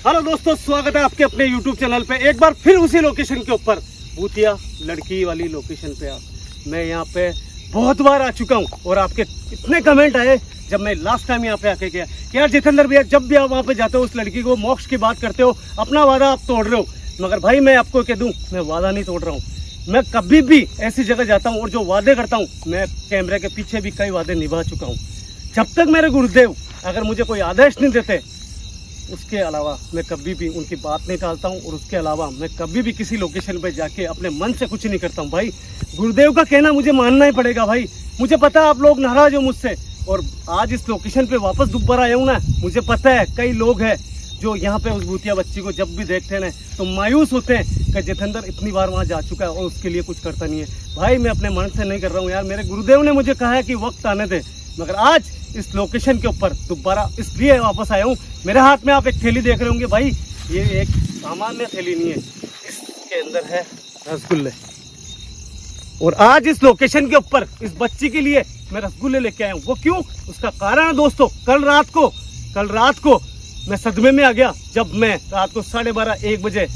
Hello दोस्तों, स्वागत है आपके अपने YouTube चैनल पे। एक बार फिर उसी लोकेशन के ऊपर, भूतिया लड़की वाली लोकेशन पे मैं यहाँ पे बहुत बार आ चुका हूँ और आपके इतने कमेंट आए जब मैं लास्ट टाइम यहाँ पे आके गया कि यार जितेंद्र भैया, जब भी आप वहाँ पे जाते हो उस लड़की को मोक्ष की बात करते हो, अपना वादा आप तोड़ रहे हो। मगर भाई मैं आपको कह दूँ, मैं वादा नहीं तोड़ रहा हूँ। मैं कभी भी ऐसी जगह जाता हूँ और जो वादे करता हूँ, मैं कैमरे के पीछे भी कई वादे निभा चुका हूँ। जब तक मेरे गुरुदेव अगर मुझे कोई आदेश नहीं देते, उसके अलावा मैं कभी भी उनकी बात नहीं टालता हूँ। और उसके अलावा मैं कभी भी किसी लोकेशन पे जाके अपने मन से कुछ नहीं करता हूँ। भाई गुरुदेव का कहना मुझे मानना ही पड़ेगा। भाई मुझे पता है आप लोग नाराज हो मुझसे, और आज इस लोकेशन पे वापस दोबारा आया हूँ ना, मुझे पता है कई लोग हैं जो यहाँ पे उस भूतिया बच्ची को जब भी देखते हैं ना तो मायूस होते हैं कि जितेंद्र इतनी बार वहाँ जा चुका है और उसके लिए कुछ करता नहीं है। भाई मैं अपने मन से नहीं कर रहा हूँ यार, मेरे गुरुदेव ने मुझे कहा है कि वक्त आने दे। मगर आज इस लोकेशन के ऊपर दोबारा इसलिए वापस आया हूँ। मेरे हाथ में आप एक थैली देख रहे होंगे। भाई ये एक सामान्य थैली नहीं है, इसके अंदर है रसगुल्ले। और आज इस लोकेशन के ऊपर इस बच्ची के लिए मैं रसगुल्ले लेके आया हूँ। वो क्यों, उसका कारण है दोस्तों, कल रात को मैं सदमे में आ गया। जब मैं रात को 12:30-1 बजे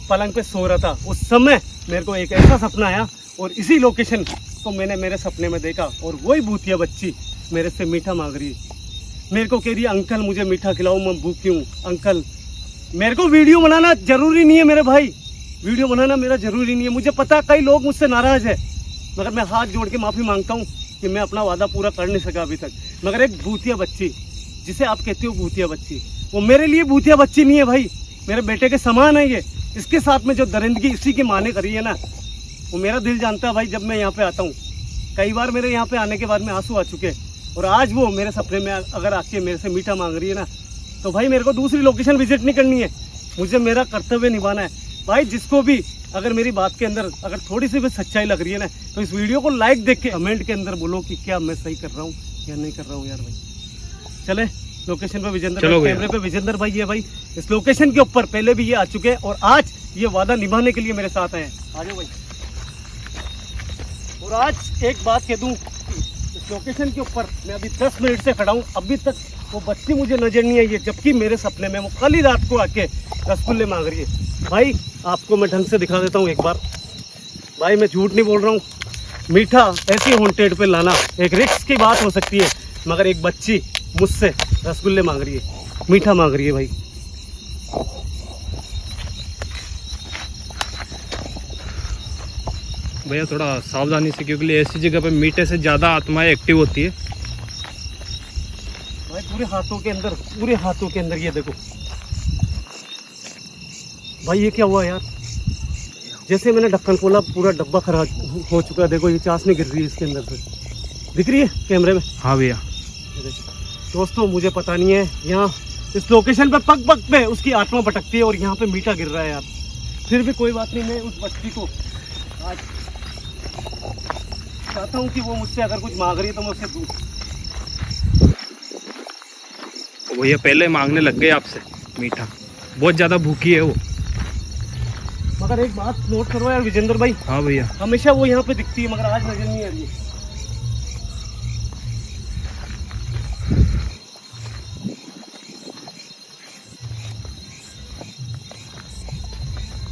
पलंग पे सो रहा था, उस समय मेरे को एक ऐसा सपना आया और इसी लोकेशन को मैंने मेरे सपने में देखा। और वही भूतिया बच्ची मेरे से मीठा मांग रही है। मेरे को कह रही है, अंकल मुझे मीठा खिलाओ, मैं भूखी हूँ। अंकल मेरे को वीडियो बनाना जरूरी नहीं है मेरे भाई, वीडियो बनाना मेरा जरूरी नहीं है। मुझे पता कई लोग मुझसे नाराज है, मगर मैं हाथ जोड़ के माफ़ी मांगता हूँ कि मैं अपना वादा पूरा कर नहीं सका अभी तक। मगर एक भूतिया बच्ची, जिसे आप कहते हो भूतिया बच्ची, वो मेरे लिए भूतिया बच्ची नहीं है भाई, मेरे बेटे के समान है ये। इसके साथ में जो दरिंदगी इसी की माँ ने करी है ना, वो मेरा दिल जानता है भाई। जब मैं यहाँ पे आता हूँ, कई बार मेरे यहाँ पे आने के बाद में आंसू आ चुके, और आज वो मेरे सपने में अगर आके मेरे से मीठा मांग रही है ना, तो भाई मेरे को दूसरी लोकेशन विजिट नहीं करनी है, मुझे मेरा कर्तव्य निभाना है। भाई जिसको भी अगर मेरी बात के अंदर अगर थोड़ी सी भी सच्चाई लग रही है ना, तो इस वीडियो को लाइक देख के कमेंट के अंदर बोलो कि क्या मैं सही कर रहा हूँ या नहीं कर रहा हूँ। यार भाई चले लोकेशन पे विजेंद्र, कैमरे पे विजेंद्र भाई है। भाई इस लोकेशन के ऊपर पहले भी ये आ चुके हैं और आज ये वादा निभाने के लिए मेरे साथ आए हैं। आ जाओ भाई। और आज एक बात कह दूं, इस लोकेशन के ऊपर मैं अभी 10 मिनट से खड़ा हूँ, अभी तक वो बच्ची मुझे नजर नहीं आई है, जबकि मेरे सपने में वो कल ही रात को आके रसगुल्ले मांग रही है। भाई आपको मैं ढंग से दिखा देता हूँ एक बार। भाई मैं झूठ नहीं बोल रहा हूँ, मीठा ऐसी हॉन्टेड पे लाना एक रिस्क की बात हो सकती है, मगर एक बच्ची मुझसे रसगुल्ले मांग रही है, मीठा मांग रही है। भाई भैया थोड़ा सावधानी से, क्योंकि ऐसी जगह पे मीठे से ज़्यादा आत्माएं एक्टिव होती है। भाई पूरे हाथों के अंदर ये देखो भाई, ये क्या हुआ यार, जैसे मैंने ढक्कन खोला पूरा डब्बा खराब हो चुका है। देखो ये चाशनी गिर रही है इसके अंदर से, दिख रही है कैमरे में। हाँ भैया दोस्तों मुझे पता नहीं है, यहाँ इस लोकेशन पे पग पग पे उसकी आत्मा भटकती है और यहाँ पे मीठा गिर रहा है यार। फिर भी कोई बात नहीं, मैं उस बच्ची को आज चाहता हूँ कि वो मुझसे अगर कुछ मांग रही है तो मैं उससे दूँ। भैया पहले मांगने लग गए आपसे मीठा, बहुत ज़्यादा भूखी है वो। मगर एक बात नोट करो यार विजेंद्र भाई। हाँ भैया, हमेशा वो यहाँ पे दिखती है, मगर आज नजर नहीं आ रही है।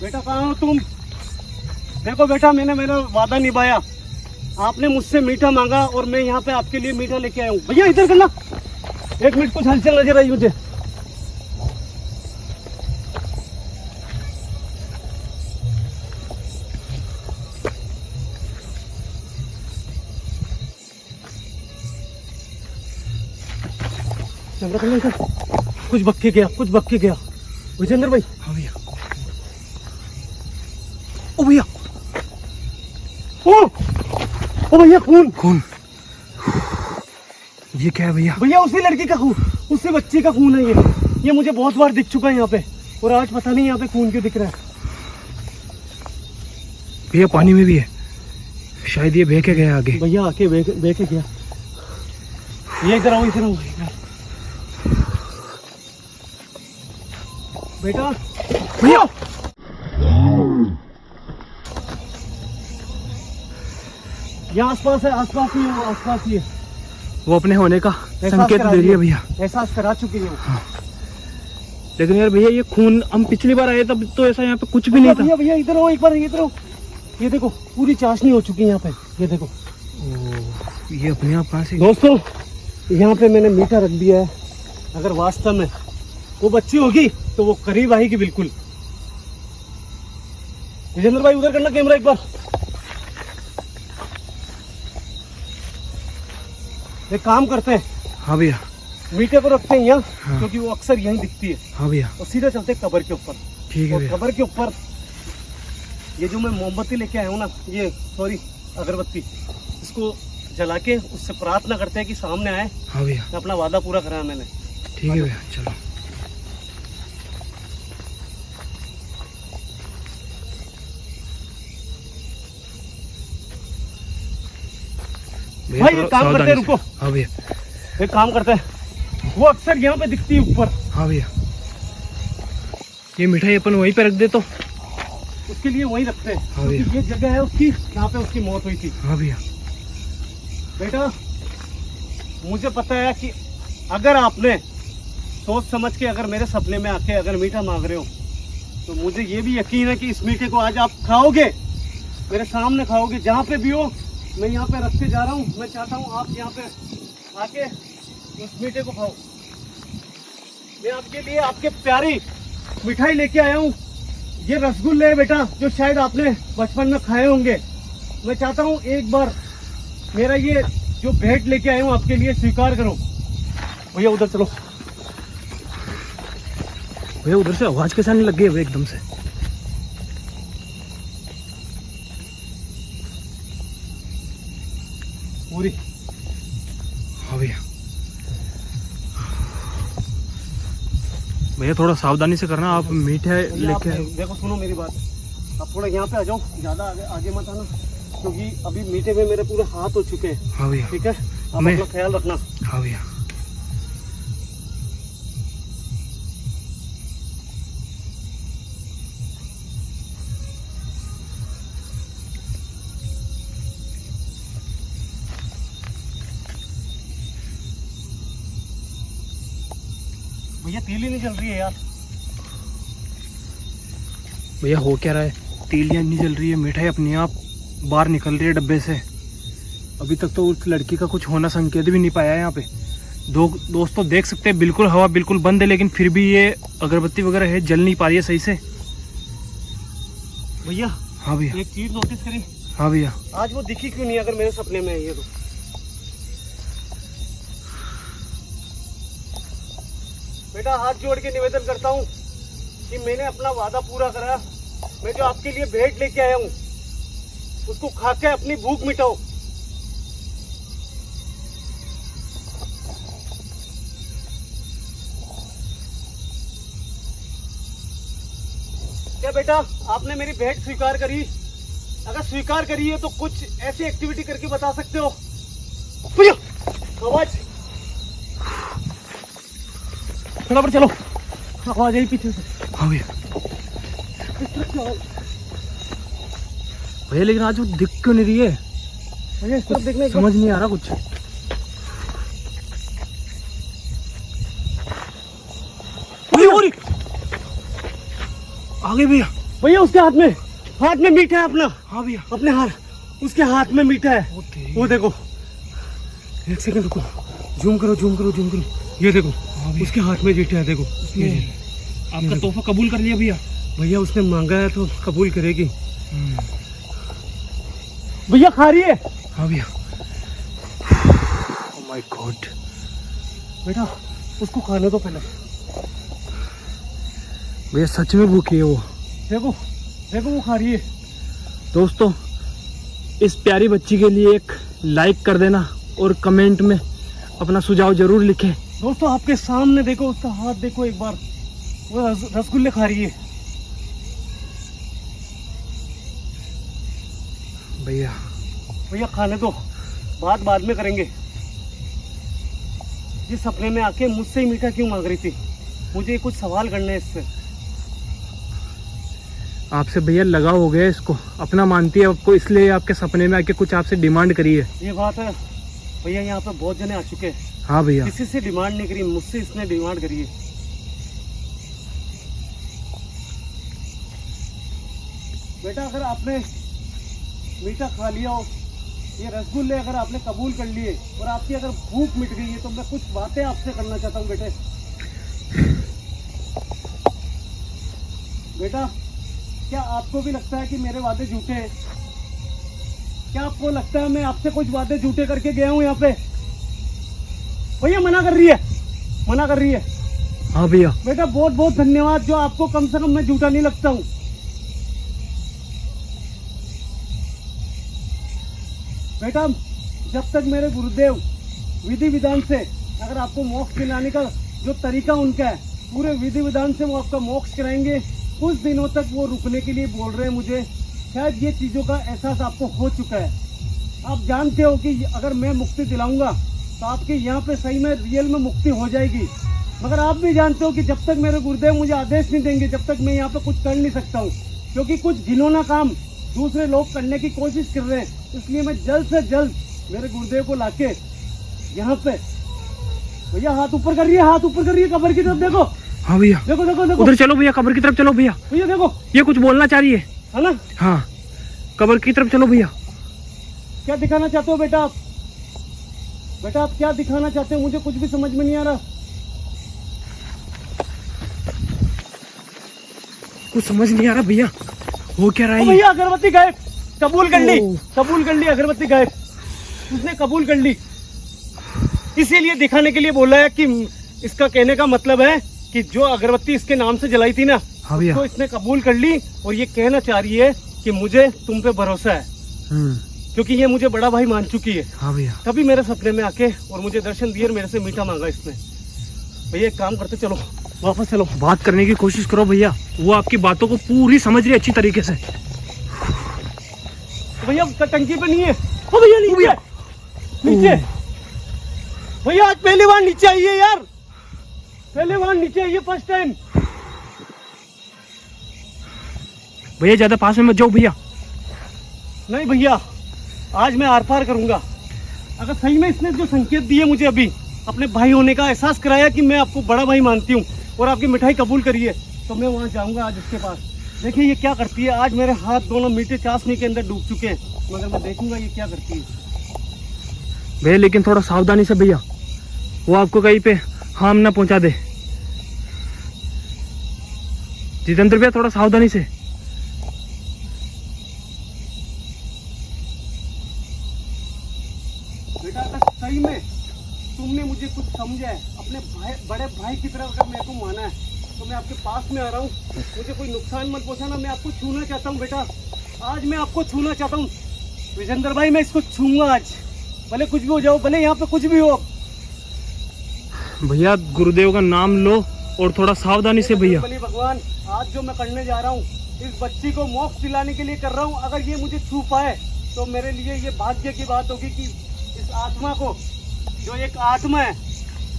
बेटा कहाँ हो तुम? देखो बेटा, मैंने मेरा वादा निभाया, आपने मुझसे मीठा मांगा और मैं यहाँ पे आपके लिए मीठा लेके आया हूँ। भैया इधर करना, 1 मिनट कुछ हलचल नजर आई मुझे। कुछ बक्के गया विजेंद्र भाई। हाँ भैया। ओ भैया, ओ भैया खून। ये क्या है भैया? भैया उसी लड़की का खून, उसी बच्ची का खून है ये मुझे बहुत बार दिख चुका है यहाँ पे, और आज पता नहीं यहाँ पे खून क्यों दिख रहा है। भैया पानी में भी है, शायद ये बह के गया आगे। भैया आके बह के गया। ये इधर आओ बेटा। भैया ये आसपास ही है। वो अपने होने का संकेत दे रही है भैया, एहसास करा चुकी है। हाँ। लेकिन यार भैया ये खून, हम पिछली बार आए तब तो ऐसा यहाँ पे कुछ भी नहीं था। भैया भैया इधर हो एक बार, इधर हो। ये देखो पूरी चाशनी हो चुकी है यहाँ पे, ये देखो। ये अपने आप कहाँ से? दोस्तों यहाँ पे मैंने मीठा रख दिया है, अगर वास्तव में वो बच्ची होगी तो वो करीब आएगी बिल्कुल। विजेंद्र भाई उधर करना कैमरा एक बार। एक काम करते हैं, हाँ भैया, मीठे को रखते हैं यहाँ, हाँ। क्योंकि वो अक्सर यहीं दिखती है। हाँ भैया, और सीधे चलते हैं कब्र के ऊपर। ठीक है और भैया। कब्र के ऊपर ये जो मैं मोमबत्ती लेके आया हूँ ना, ये सॉरी अगरबत्ती, इसको जला के उससे प्रार्थना करते हैं कि सामने आए। हाँ भैया, अपना वादा पूरा कराया मैंने। ठीक है भैया, चलो। भाई एक काम करते हैं, रुको। हाँ भैया, एक काम करते हैं, वो अक्सर यहाँ पे दिखती है ऊपर। हाँ भैया, ये मिठाई अपन वहीं पे रख दे तो। उसके लिए वहीं रखते हैं, हाँ भैया। क्योंकि ये जगह है उसकी जहाँ पे उसकी मौत हुई थी। हाँ भैया, बेटा मुझे पता है कि अगर आपने सोच समझ के अगर मेरे सपने में आके अगर मीठा मांग रहे हो, तो मुझे ये भी यकीन है कि इस मीठे को आज आप खाओगे, मेरे सामने खाओगे। जहाँ पे भी हो, मैं यहाँ पे रख के जा रहा हूँ। मैं चाहता हूँ आप यहाँ पे आके उस मीठे को खाओ। मैं आपके लिए आपके प्यारी मिठाई लेके आया हूँ। ये रसगुल्ले है बेटा, जो शायद आपने बचपन में खाए होंगे। मैं चाहता हूँ एक बार मेरा ये जो भेंट लेके आया हूँ आपके लिए स्वीकार करो। भैया उधर चलो। भैया उधर से आवाज कैसे आने लग गई है एकदम से? पूरी। हाँ भैया, भैया थोड़ा सावधानी से करना, आप मीठे लेके। देखो सुनो मेरी बात, आप थोड़ा यहाँ पे आ जाओ, ज्यादा आगे आगे मत आना, क्योंकि अभी मीठे में मेरे पूरे हाथ हो चुके हैं। हाँ भैया, ठीक है, आप मैं- अपना ख्याल रखना। हाँ भैया। भैया तीली नहीं जल रही है यार। भैया हो क्या रहा है? तीलियां नहीं जल रही है, मिठाई अपने आप बाहर निकल रही है डब्बे से। अभी तक तो उस लड़की का कुछ होना संकेत भी नहीं पाया है यहाँ पे। दोस्तों देख सकते हैं, बिल्कुल हवा बिल्कुल बंद है, लेकिन फिर भी ये अगरबत्ती वगैरह है, जल नहीं पा रही है सही से। भैया हाँ भैया। एक चीज नोटिस करी, हाँ भैया। आज वो दिखी क्यों नहीं अगर मेरे सपने में है ये तो? बेटा हाथ जोड़ के निवेदन करता हूँ कि मैंने अपना वादा पूरा करा। मैं जो आपके लिए भेंट लेके आया हूँ उसको खा के अपनी भूख मिटाओ। क्या बेटा आपने मेरी भेंट स्वीकार करी? अगर स्वीकार करी है तो कुछ ऐसी एक्टिविटी करके बता सकते हो? भैया आवाज, थोड़ा पर चलो, आवाज आई पीछे से। हाँ भैया। भैया लेकिन आज वो दिख क्यों नहीं रही है? भैया इस तरफ देखने समझ नहीं आ रहा कुछ। आगे भैया। भैया उसके हाथ में मीठा है अपना। हाँ भैया। अपने हाथ, उसके हाथ में मीठा है। वो तेरी। वो देखो, एक सेकंड रुको, जूम करो जूम करो जूम करो, ये देखो उसके हाथ में मीठा है। देखो उसने आपका तोहफा कबूल कर लिया भैया। भैया उसने मांगा है तो कबूल करेगी। भैया खा रही है। हाँ भैया। Oh my God. बेटा उसको खाने दो पहले। भैया सच में भूखी है वो। देखो देखो वो खा रही है। दोस्तों इस प्यारी बच्ची के लिए एक लाइक कर देना और कमेंट में अपना सुझाव जरूर लिखें। दोस्तों आपके सामने देखो, उसका हाथ देखो एक बार, वो रसगुल्ले खा रही है। भैया भैया खाने दो, बात बाद में करेंगे। जिस सपने में आके मुझसे ही मीठा क्यों मांग रही थी? मुझे कुछ सवाल करने हैं इससे। आपसे भैया लगाव हो गया इसको, अपना मानती है आपको, इसलिए आपके सपने में आके कुछ आपसे डिमांड करी है। ये बात है भैया, यहाँ पे बहुत जने आ चुके हैं। हाँ भैया। किसी से डिमांड नहीं करी, मुझसे इसने डिमांड करी है। बेटा अगर आपने मीठा खा लिया हो, ये रसगुल्ले अगर आपने कबूल कर लिए और आपकी अगर भूख मिट गई है, तो मैं कुछ बातें आपसे करना चाहता हूँ बेटे। बेटा क्या आपको भी लगता है कि मेरे वादे झूठे हैं? क्या आपको लगता है मैं आपसे कुछ वादे झूठे करके गया हूँ यहाँ पे? भैया मना कर रही है, मना कर रही है। हाँ भैया। बेटा बहुत बहुत धन्यवाद, जो आपको कम से कम मैं झूठा नहीं लगता हूँ। बेटा जब तक मेरे गुरुदेव विधि विधान से अगर आपको मोक्ष दिलाने का जो तरीका उनका है, पूरे विधि विधान से वो आपका मोक्ष कराएंगे। कुछ दिनों तक वो रुकने के लिए बोल रहे हैं मुझे, शायद ये चीज़ों का एहसास आपको हो चुका है। आप जानते हो कि अगर मैं मुक्ति दिलाऊंगा तो आपके यहाँ पे सही में रियल में मुक्ति हो जाएगी, मगर आप भी जानते हो कि जब तक मेरे गुरुदेव मुझे आदेश नहीं देंगे, जब तक मैं यहाँ पे कुछ कर नहीं सकता हूँ, क्योंकि कुछ घिनौना काम दूसरे लोग करने की कोशिश कर रहे हैं। इसलिए मैं जल्द से जल्द मेरे गुरुदेव को लाके यहाँ पे, भैया हाथ ऊपर कर रही है, हाथ ऊपर कर रही है, कब्र की तरफ देखो। हाँ भैया, देखो देखो देखो, उधर चलो भैया, कब्र की तरफ चलो भैया। भैया देखो, ये कुछ बोलना चाह रही है ना? हाँ, कब्र की तरफ चलो भैया। क्या दिखाना चाहते हो बेटा आप? बेटा आप क्या दिखाना चाहते हो? मुझे कुछ भी समझ में नहीं आ रहा। कुछ समझ नहीं आ रहा भैया, वो क्या रहा है? भैया अगरबत्ती गायब, कबूल कर ली, ओह। कबूल कर ली, अगरबत्ती गायब, उसने कबूल कर ली। इसीलिए दिखाने के लिए बोला है कि इसका कहने का मतलब है कि जो अगरबत्ती इसके नाम से जलाई थी ना, हाँ भैया। तो इसने कबूल कर ली और ये कहना चाह रही है कि मुझे तुम पे भरोसा है, क्योंकि ये मुझे बड़ा भाई मान चुकी है। हाँ भैया। तभी मेरे सपने में आके और मुझे दर्शन दिए और मेरे से मीठा मांगा इसने। भैया एक काम करते, चलो वापस चलो। बात करने की कोशिश करो भैया, वो आपकी बातों को पूरी समझ रही है अच्छी तरीके से। भैया टंकी पे नहीं है। ओ भैया नीचे, नीचे भैया, आज पहली बार नीचे आई है यार, पहली बार नीचे आई है, फर्स्ट टाइम। भैया ज्यादा पास में मत जाओ भैया। नहीं भैया, आज मैं आर पार करूंगा। अगर सही में इसने जो संकेत दिए मुझे अभी, अपने भाई होने का एहसास कराया कि मैं आपको बड़ा भाई मानती हूँ और आपकी मिठाई कबूल करिए, तो मैं वहाँ जाऊंगा आज उसके पास। देखिए ये क्या करती है। आज मेरे हाथ दोनों मीठे चाशनी के अंदर डूब चुके हैं, मगर मैं देखूंगा ये क्या करती है। भैया लेकिन थोड़ा सावधानी से भैया, वो आपको कहीं पे हार्म ना पहुंचा दे। जितेंद्र भैया थोड़ा सावधानी से। बेटा अगर सही में तुमने मुझे कुछ समझा है, अपने भाई, बड़े भाई की तरह अगर मेरे को माना है, तो मैं आपके पास में आ रहा हूँ। मुझे कोई नुकसान मत पहुंचाना, मैं आपको छूना चाहता हूँ बेटा, आज मैं आपको छूना चाहता हूँ। विजेंद्र भाई मैं इसको छूंगा आज, भले कुछ भी हो जाओ, भले यहाँ पे कुछ भी हो। भैया गुरुदेव का नाम लो और थोड़ा सावधानी से भैया। बली भगवान, आज जो मैं करने जा रहा हूँ, इस बच्ची को मोक्ष दिलाने के लिए कर रहा हूँ। अगर ये मुझे छू पाए तो मेरे लिए ये भाग्य की बात होगी कि इस आत्मा को, जो एक आत्मा है,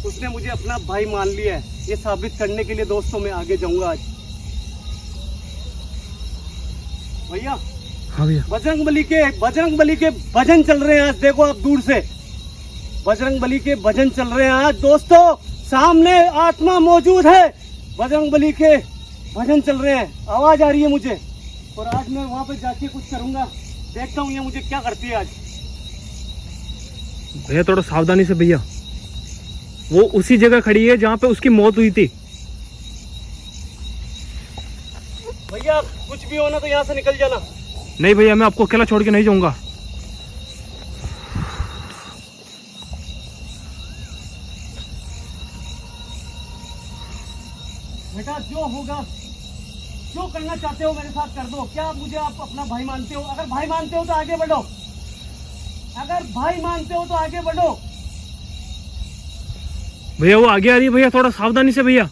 उसने मुझे अपना भाई मान लिया है। ये साबित करने के लिए दोस्तों मैं आगे जाऊंगा आज। भैया हाँ भैया। बजरंग बली के भजन चल रहे हैं आज, देखो आप दूर से बजरंग बली के भजन चल रहे हैं आज दोस्तों। सामने आत्मा मौजूद है, बजरंग बली के भजन चल रहे हैं, आवाज आ रही है मुझे। और आज मैं वहां पे जाके कुछ करूंगा, देखता हूँ ये मुझे क्या करती है आज। भैया थोड़ा सावधानी से भैया, वो उसी जगह खड़ी है जहाँ पे उसकी मौत हुई थी। भैया कुछ भी होना तो यहाँ से निकल जाना। नहीं भैया, मैं आपको अकेला छोड़ के नहीं जाऊंगा। बेटा जो होगा, जो करना चाहते हो मेरे साथ कर दो। क्या मुझे आप अपना भाई मानते हो? अगर भाई मानते हो तो आगे बढ़ो, अगर भाई मानते हो तो आगे बढ़ो। भैया वो आगे आ रही है भैया, थोड़ा सावधानी से भैया।